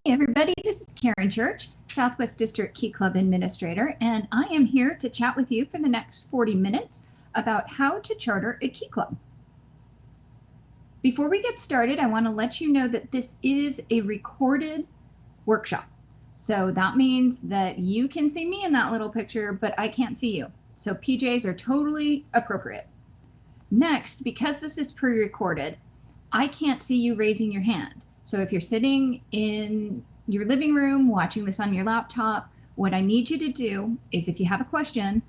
everybody, this is Karen Church, Southwest District Key Club Administrator, and I am here to chat with you for the next 40 minutes about how to charter a Key Club. Before we get started, I want to let you know that this is a recorded workshop. So that means that you can see me in that little picture, but I can't see you. So PJs are totally appropriate. Next, because this is pre-recorded, I can't see you raising your hand. So if you're sitting in your living room watching this on your laptop, what I need you to do is, if you have a question,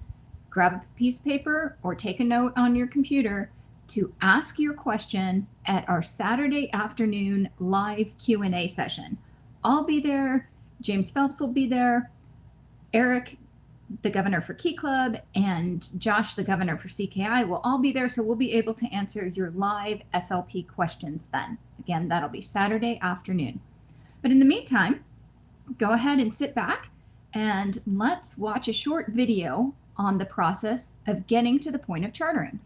grab a piece of paper or take a note on your computer to ask your question at our Saturday afternoon live Q&A session. I'll be there, James Phelps will be there, Eric, the governor for Key Club, and Josh, the governor for CKI, will all be there, so we'll be able to answer your live SLP questions then. Again, that'll be Saturday afternoon. But in the meantime, go ahead and sit back and let's watch a short video on the process of getting to the point of chartering.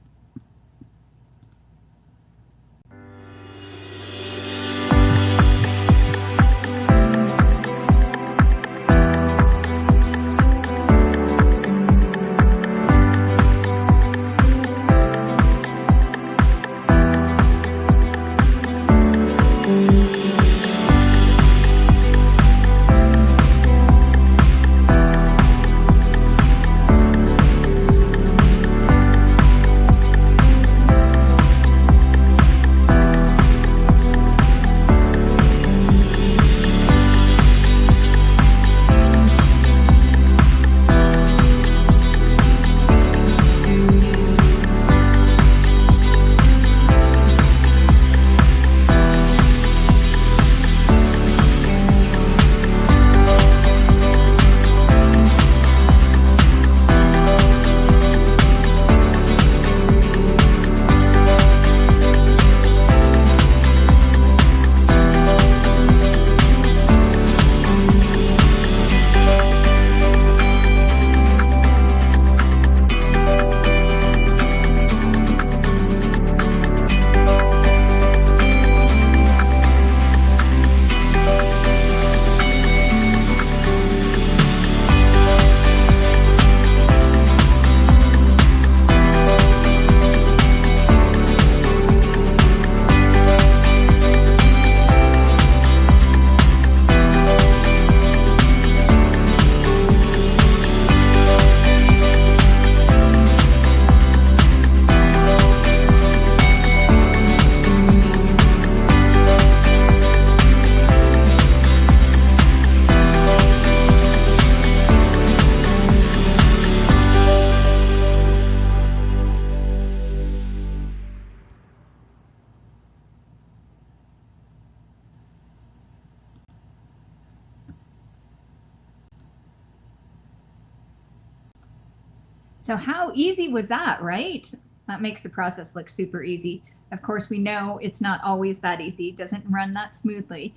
So how easy was that, right? That makes the process look super easy. Of course, we know it's not always that easy. It doesn't run that smoothly.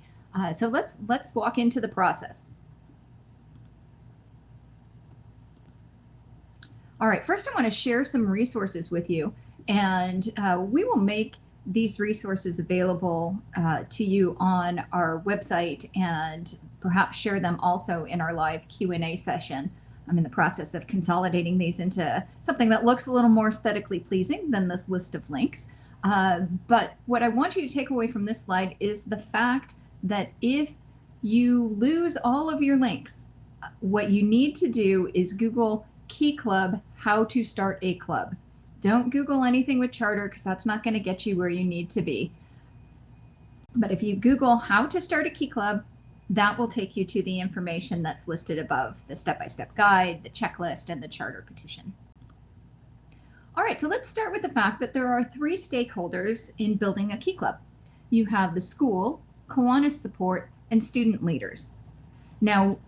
So let's walk into the process. All right, first I want to share some resources with you, and we will make these resources available to you on our website and perhaps share them also in our live Q&A session. I'm in the process of consolidating these into something that looks a little more aesthetically pleasing than this list of links. But what I want you to take away from this slide is the fact that if you lose all of your links, what you need to do is Google Key Club, how to start a club. Don't Google anything with charter, because that's not going to get you where you need to be. But if you Google how to start a Key Club, that will take you to the information that's listed above, the step-by-step guide, the checklist, and the charter petition. All right, so let's start with the fact that there are 3 stakeholders in building a Key Club. You have the school, Kiwanis support, and student leaders. Now,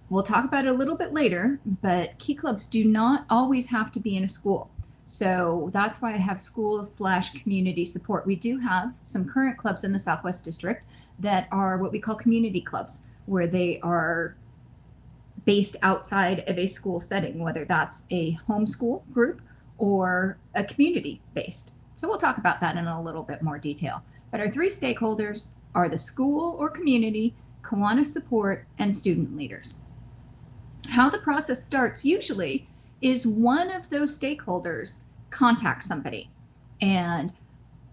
we'll talk about it a little bit later, but Key Clubs do not always have to be in a school. So that's why I have school/community support. We do have some current clubs in the Southwest District that are what we call community clubs, where they are based outside of a school setting, whether that's a homeschool group or a community based. So we'll talk about that in a little bit more detail. But our 3 stakeholders are the school or community, Kiwanis support, and student leaders. How the process starts usually is one of those stakeholders contacts somebody. And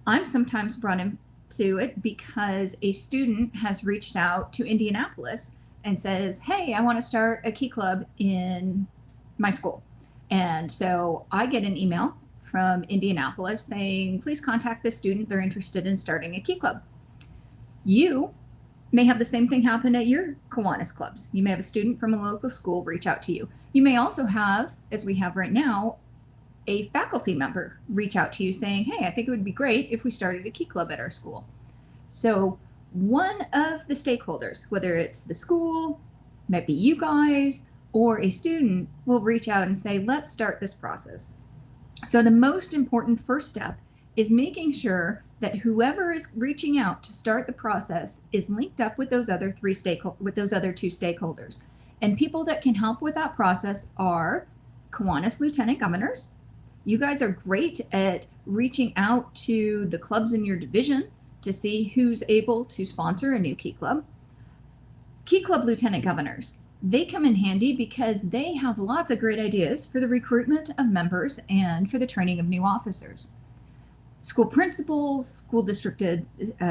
I'm sometimes brought into it because a student has reached out to Indianapolis and says, hey, I want to start a Key Club in my school. And so I get an email from Indianapolis saying, please contact this student. They're interested in starting a Key Club. You may have the same thing happen at your Kiwanis clubs. You may have a student from a local school reach out to you. You may also have, as we have right now, a faculty member reach out to you saying, hey, I think it would be great if we started a Key Club at our school. So one of the stakeholders, whether it's the school, maybe you guys, or a student, will reach out and say, let's start this process. So the most important first step is making sure that whoever is reaching out to start the process is linked up with those other two stakeholders. And people that can help with that process are Kiwanis lieutenant governors. You guys are great at reaching out to the clubs in your division to see who's able to sponsor a new Key Club. Key Club lieutenant governors, they come in handy because they have lots of great ideas for the recruitment of members and for the training of new officers. School principals, school district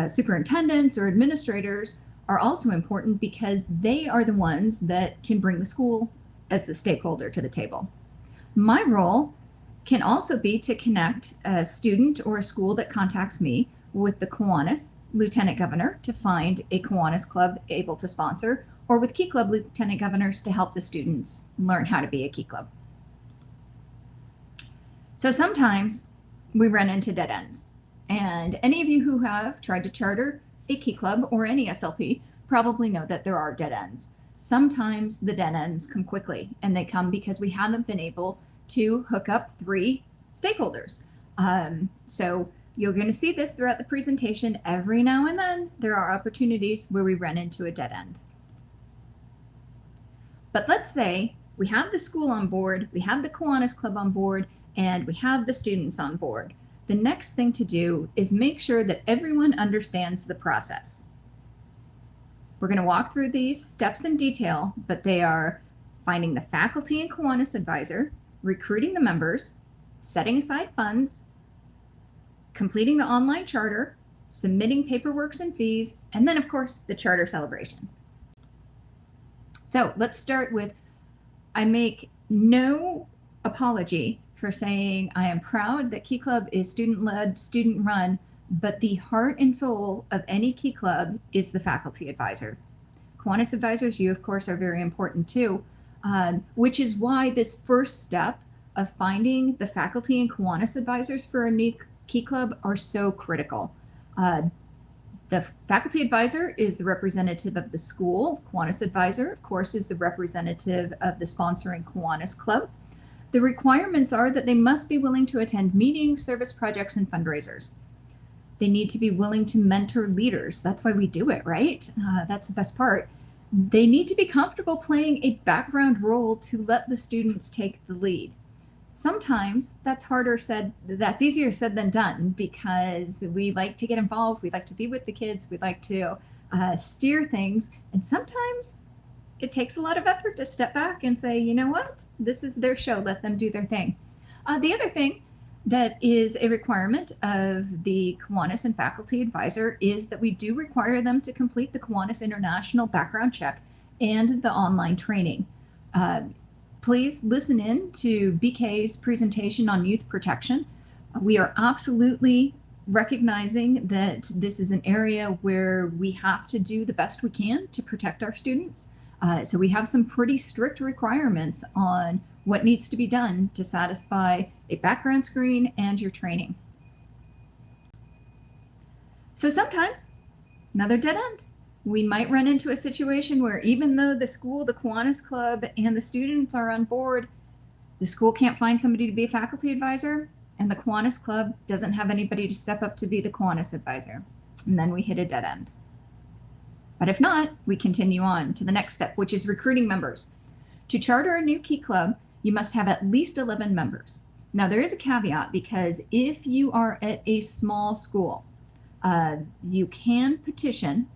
superintendents, or administrators are also important because they are the ones that can bring the school as the stakeholder to the table. My role can also be to connect a student or a school that contacts me with the Kiwanis lieutenant governor to find a Kiwanis club able to sponsor, or with Key Club lieutenant governors to help the students learn how to be a Key Club. So sometimes we run into dead ends. And any of you who have tried to charter a Key Club or any SLP probably know that there are dead ends. Sometimes the dead ends come quickly, and they come because we haven't been able to hook up 3 stakeholders. So you're going to see this throughout the presentation. Every now and then there are opportunities where we run into a dead end. But let's say we have the school on board, we have the Kiwanis Club on board, and we have the students on board. The next thing to do is make sure that everyone understands the process. We're going to walk through these steps in detail, but they are finding the faculty and Kiwanis advisor, recruiting the members, setting aside funds, completing the online charter, submitting paperwork and fees, and then of course the charter celebration. So let's start with, I make no apology for saying I am proud that Key Club is student-led, student-run, but the heart and soul of any Key Club is the faculty advisor. Kiwanis advisors, you of course are very important too, which is why this first step of finding the faculty and Kiwanis advisors for a new Key Club are so critical. The faculty advisor is the representative of the school. Kiwanis advisor, of course, is the representative of the sponsoring Kiwanis Club. The requirements are that they must be willing to attend meetings, service projects, and fundraisers. They need to be willing to mentor leaders. That's why we do it, right? That's the best part. They need to be comfortable playing a background role to let the students take the lead. Sometimes that's easier said than done because we like to get involved, we like to be with the kids, we like to steer things, and sometimes it takes a lot of effort to step back and say, you know what, this is their show, let them do their thing. The other thing that is a requirement of the Kiwanis and faculty advisor is that we do require them to complete the Kiwanis International background check and the online training. Please listen in to BK's presentation on youth protection. We are absolutely recognizing that this is an area where we have to do the best we can to protect our students. So we have some pretty strict requirements on what needs to be done to satisfy a background screen and your training. So sometimes, another dead end. We might run into a situation where even though the school, the Kiwanis Club, and the students are on board, the school can't find somebody to be a faculty advisor, and the Kiwanis Club doesn't have anybody to step up to be the Kiwanis advisor. And then we hit a dead end. But if not, we continue on to the next step, which is recruiting members. To charter a new Key Club, you must have at least 11 members. Now, there is a caveat because if you are at a small school, you can petition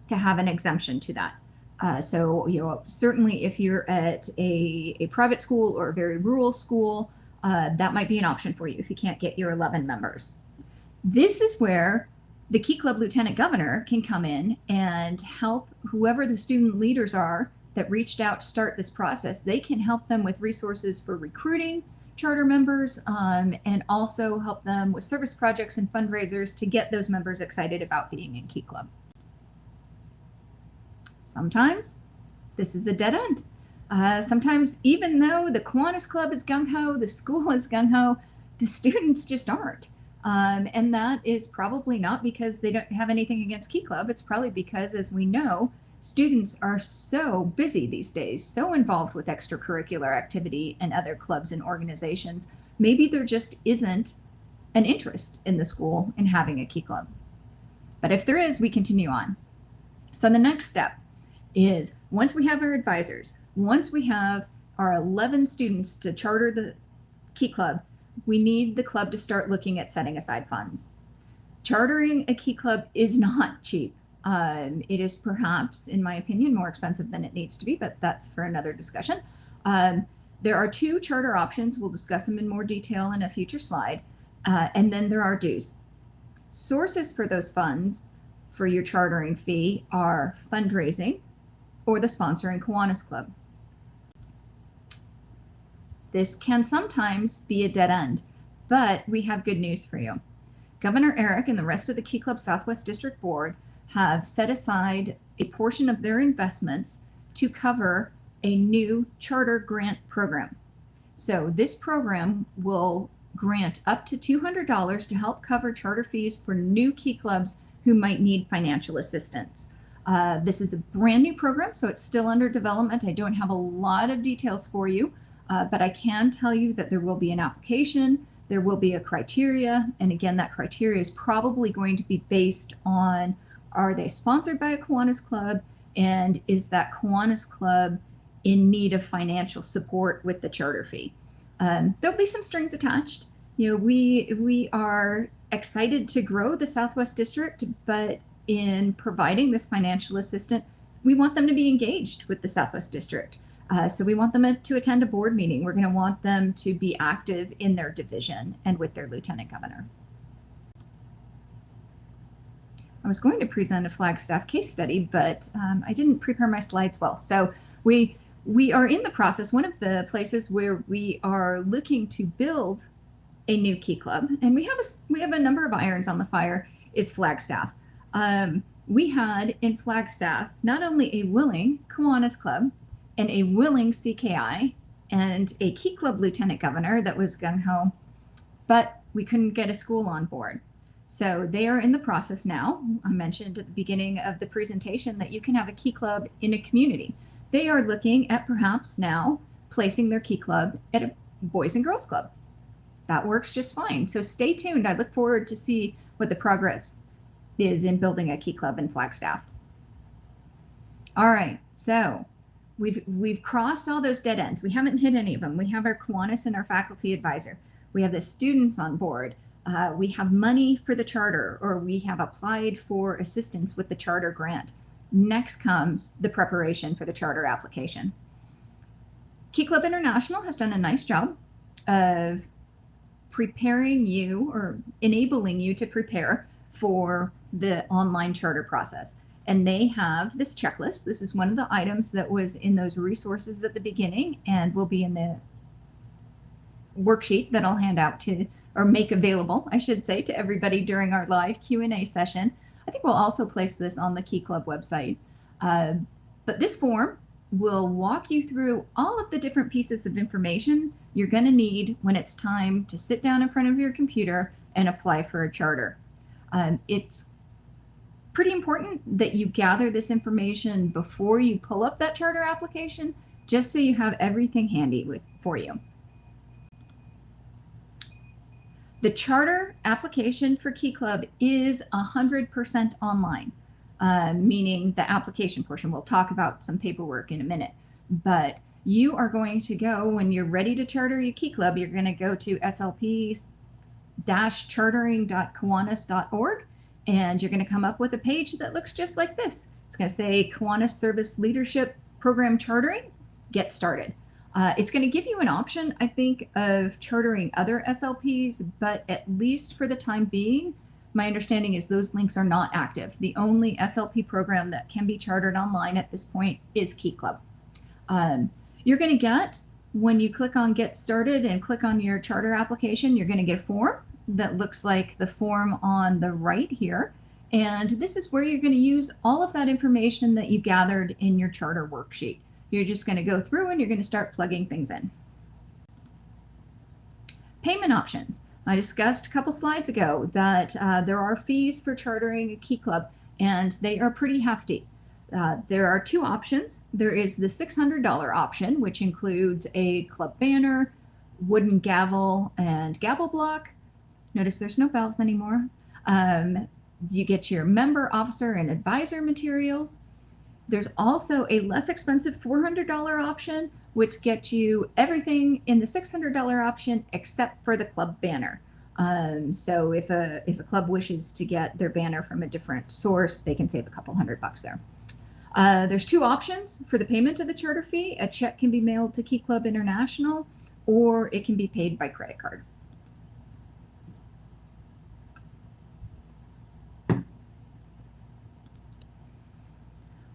to have an exemption to that. So, certainly if you're at a private school or a very rural school, that might be an option for you if you can't get your 11 members. This is where the Key Club Lieutenant Governor can come in and help whoever the student leaders are that reached out to start this process. They can help them with resources for recruiting charter members, and also help them with service projects and fundraisers to get those members excited about being in Key Club. Sometimes this is a dead end. Sometimes, even though the Kiwanis Club is gung-ho, the school is gung-ho, the students just aren't. And that is probably not because they don't have anything against Key Club. It's probably because, as we know, students are so busy these days, so involved with extracurricular activity and other clubs and organizations. Maybe there just isn't an interest in the school in having a Key Club. But if there is, we continue on. So the next step is, once we have our advisors, once we have our 11 students to charter the Key Club, we need the club to start looking at setting aside funds. Chartering a Key Club is not cheap. It is perhaps, in my opinion, more expensive than it needs to be, but that's for another discussion. There are 2 charter options. We'll discuss them in more detail in a future slide. And then there are dues. Sources for those funds for your chartering fee are fundraising or the sponsoring Kiwanis Club. This can sometimes be a dead end, but we have good news for you. Governor Eric and the rest of the Key Club Southwest District Board have set aside a portion of their investments to cover a new charter grant program. So this program will grant up to $200 to help cover charter fees for new Key Clubs who might need financial assistance. This is a brand new program, so it's still under development. I don't have a lot of details for you, but I can tell you that there will be an application, there will be a criteria, and again, that criteria is probably going to be based on, are they sponsored by a Kiwanis Club, and is that Kiwanis Club in need of financial support with the charter fee? There'll be some strings attached. We are excited to grow the Southwest District, but in providing this financial assistance, we want them to be engaged with the Southwest District. So we want them to attend a board meeting. We're going to want them to be active in their division and with their lieutenant governor. I was going to present a Flagstaff case study, but I didn't prepare my slides well. So we are in the process. One of the places where we are looking to build a new Key Club, and we have a number of irons on the fire, is Flagstaff. We had in Flagstaff not only a willing Kiwanis Club and a willing CKI and a Key Club lieutenant governor that was gung-ho, but we couldn't get a school on board. So they are in the process now. I mentioned at the beginning of the presentation that you can have a Key Club in a community. They are looking at perhaps now placing their Key Club at a Boys and Girls Club. That works just fine. So stay tuned. I look forward to see what the progress is in building a Key Club in Flagstaff. All right, so we've crossed all those dead ends. We haven't hit any of them. We have our Kiwanis and our faculty advisor. We have the students on board. We have money for the charter, or we have applied for assistance with the charter grant. Next comes the preparation for the charter application. Key Club International has done a nice job of preparing you, or enabling you to prepare for the online charter process. And they have this checklist. This is one of the items that was in those resources at the beginning and will be in the worksheet that I'll hand out to, or make available, I should say, to everybody during our live Q&A session. I think we'll also place this on the Key Club website. But this form will walk you through all of the different pieces of information you're going to need when it's time to sit down in front of your computer and apply for a charter. It's pretty important that you gather this information before you pull up that charter application, just so you have everything handy for you. The charter application for Key Club is 100% online, meaning the application portion. We'll talk about some paperwork in a minute, but you are going to go, when you're ready to charter your Key Club, you're going to go to slp-chartering.kiwanis.org, and you're going to come up with a page that looks just like this. It's going to say Kiwanis Service Leadership Program Chartering, get started. It's going to give you an option, I think, of chartering other SLPs, but at least for the time being, my understanding is those links are not active. The only SLP program that can be chartered online at this point is Key Club. You're going to get, when you click on Get Started and click on your charter application, you're going to get a form that looks like the form on the right here. And this is where you're going to use all of that information that you gathered in your charter worksheet. You're just going to go through and you're going to start plugging things in. Payment options. I discussed a couple slides ago that there are fees for chartering a Key Club, and they are pretty hefty. There are two options. There is the $600 option, which includes a club banner, wooden gavel, and gavel block. Notice there's no bells anymore. You get your member, officer, and advisor materials. There's also a less expensive $400 option, which gets you everything in the $600 option except for the club banner. So if a club wishes to get their banner from a different source, they can save a couple $100 there. There's two options for the payment of the charter fee. A check can be mailed to Key Club International, or it can be paid by credit card.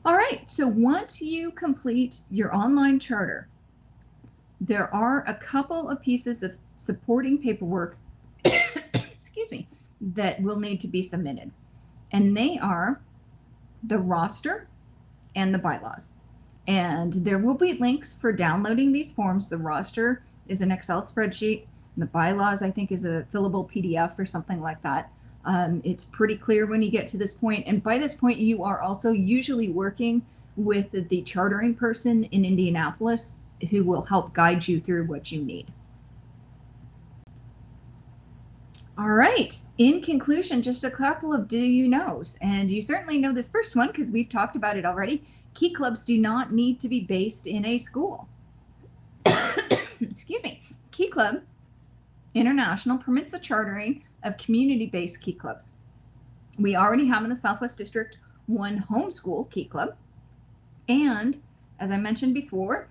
All right, so once you complete your online charter, there are a couple of pieces of supporting paperwork, excuse me, that will need to be submitted. And they are the roster and the bylaws. And there will be links for downloading these forms. The roster is an Excel spreadsheet. And the bylaws, I think, is a fillable PDF or something like that. It's pretty clear when you get to this point. And by this point, you are also usually working with the chartering person in Indianapolis who will help guide you through what you need. All right. In conclusion, just a couple of do you knows. And you certainly know this first one because we've talked about it already. Key clubs do not need to be based in a school. Excuse me. Key Club International permits the chartering of community-based Key Clubs. We already have in the Southwest District one homeschool Key Club. And as I mentioned before,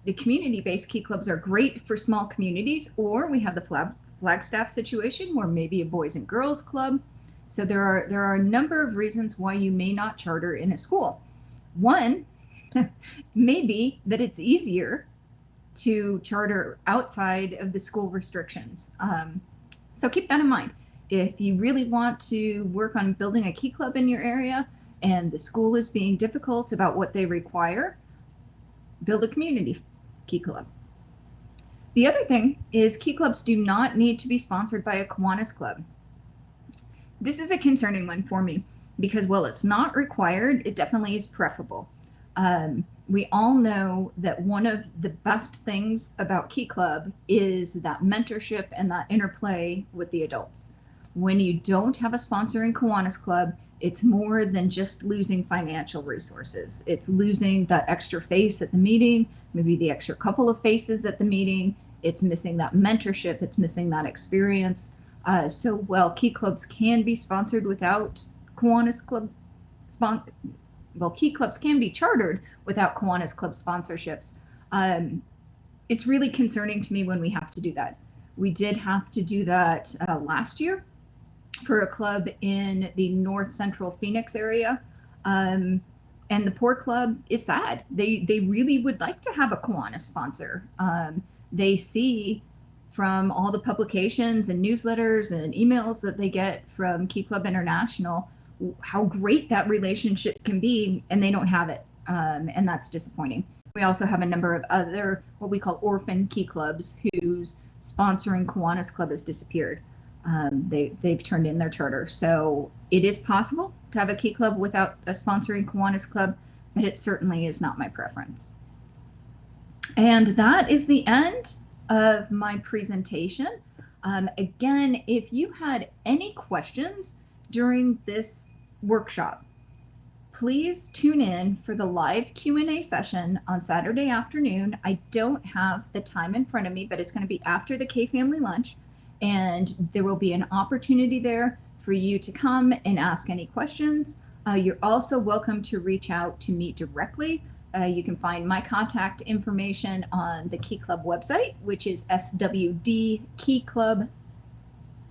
the community-based Key Clubs are great for small communities, or we have the Flagstaff situation where maybe a boys and girls club. So there are a number of reasons why you may not charter in a school. One may be that it's easier to charter outside of the school restrictions. So keep that in mind. If you really want to work on building a Key Club in your area and the school is being difficult about what they require, build a community Key Club. The other thing is Key Clubs do not need to be sponsored by a Kiwanis club. This is a concerning one for me because while it's not required, it definitely is preferable. We all know that one of the best things about Key Club is that mentorship and that interplay with the adults. When you don't have a sponsoring Kiwanis club, it's more than just losing financial resources. It's losing that extra face at the meeting, maybe the extra couple of faces at the meeting. It's missing that mentorship. It's missing that experience. So while Key Clubs can be sponsored without Kiwanis club Key Clubs can be chartered without Kiwanis club sponsorships. It's really concerning to me when we have to do that. We did have to do that last year for a club in the north central Phoenix area. And the poor club is sad. They really would like to have a Kiwanis sponsor. They see from all the publications and newsletters and emails that they get from Key Club International how great that relationship can be, and they don't have it. And that's disappointing. We also have a number of other, what we call orphan Key Clubs, whose sponsoring Kiwanis club has disappeared. They've turned in their charter. So it is possible to have a Key Club without a sponsoring Kiwanis club, but it certainly is not my preference. And that is the end of my presentation. Again, if you had any questions during this workshop, please tune in for the live Q&A session on Saturday afternoon. I don't have the time in front of me, but it's going to be after the K Family Lunch, and there will be an opportunity there for you to come and ask any questions. You're also welcome to reach out to me directly. You can find my contact information on the Key Club website, which is swdkeyclub.org.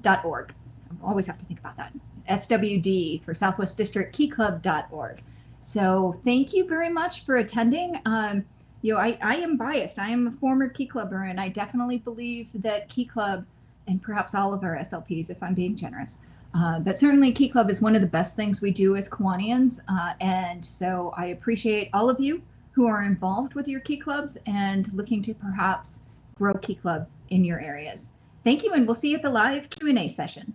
I always have to think about that. SWD for Southwest District Keyclub.org. So thank you very much for attending. I am biased. I am a former Key Clubber, and I definitely believe that Key Club, and perhaps all of our SLPs, if I'm being generous, but certainly Key Club is one of the best things we do as Kiwanians. And so I appreciate all of you who are involved with your Key Clubs and looking to perhaps grow Key Club in your areas. Thank you, and we'll see you at the live Q&A session.